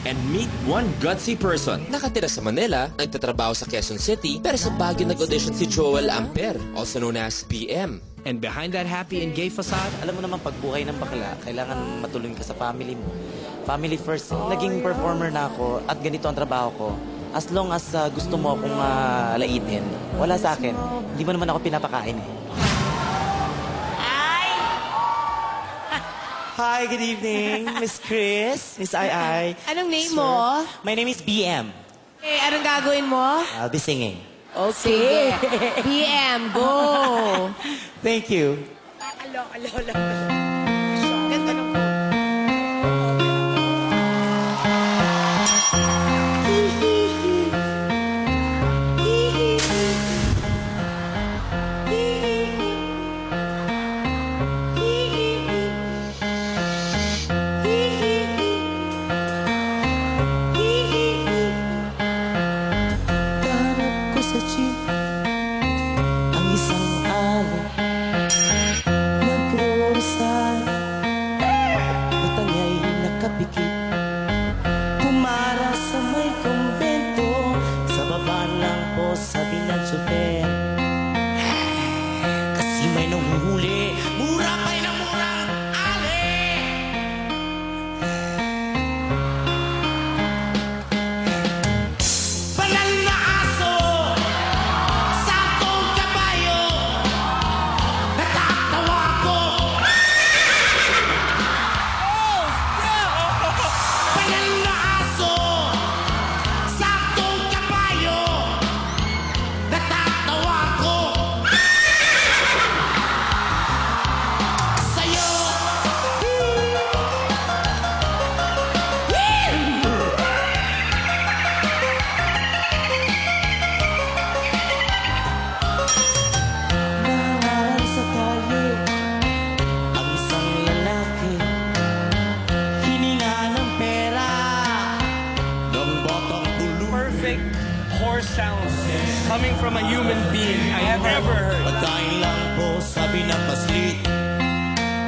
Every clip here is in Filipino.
and meet one gutsy person. Nakatira sa Manila, nagtatrabaho sa Quezon City, pero sa Baguio nag-audition si Joel Amper, also known as BM. And behind that happy and gay facade, Alam mo naman, pag buhay ng bakla, kailangan matulungan ka sa family mo. Family first. Naging performer na ako at ganito ang trabaho ko. As long as gusto mo akong laitin, wala sa akin. Hindi mo naman ako pinapakain eh. Hi, good evening, Miss Chris, Miss Ai. Anong name mo? My name is BM. Eh, anong gagawin mo? I'll be singing. Okay. BM, go! Thank you. Ganda ng Tanap ko sa jeep ang isang ali. Nagro-rosal, matangay nakapikit. Pumara sa may kumbento, sa baba lang po sabi ng tsuper. Kasi may nanguhuli, mura pa'y na mura ang ali. Banal na aso, sakong kabayo, natatawa ko. Banal na aso, sakong kabayo, natatawa ko. Sa'yo. Nangaral sa kalye ang isang lalaki, hininga ng pera ng batang tulo. Perfect horse sounds coming from a human being I have ever heard. Pagkain lang po sabi ng paslit,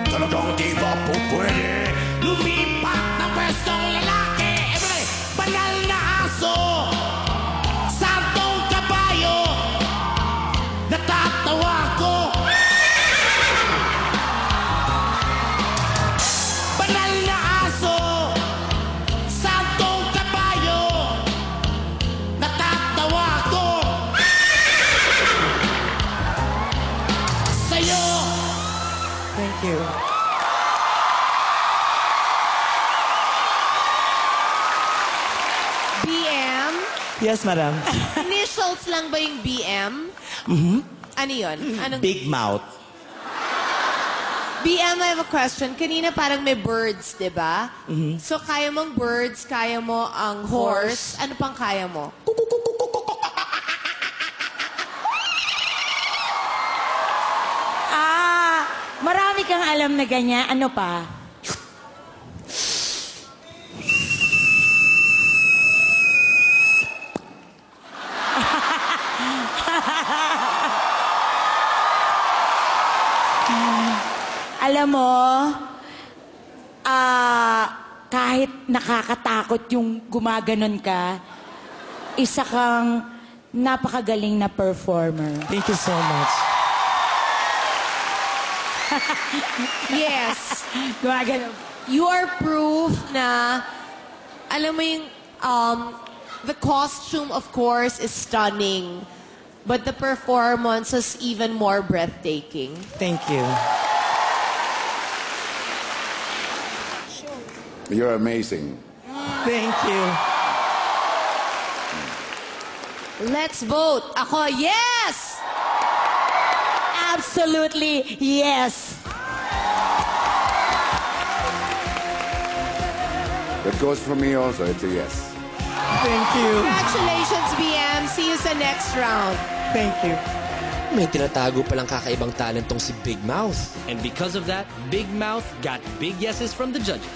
talagang di ba po pwede lumipat ng pwestong lalaki? Everybody, banal na aso, santong kabayo, natatawa ko. Banal na aso, santong kabayo, natatawa ko. Sa'yo. Thank you. BM? Yes, madam. Initials lang ba yung BM? Ano yun? Anong... Big mouth. BM, I have a question. Kanina parang may birds, di ba? So, kaya mong birds, kaya mo ang horse. Ano pang kaya mo? Marami kang alam na ganyan. Ano pa? Alam mo, kahit nakakatakot yung gumaganon ka, isa kang napakagaling na performer. Thank you so much. Yes. Gumaganon. You are proof na, alam mo yung, the costume, of course, is stunning. But the performance is even more breathtaking. Thank you. You're amazing. Thank you. Let's vote. Ako, yes! Absolutely, yes. That goes for me also. It's a yes. Thank you. Congratulations, BM. See you sa next round. Thank you. May tinatago palang kakaibang talent tong si Big Mouth. and because of that, Big Mouth got big yeses from the judges.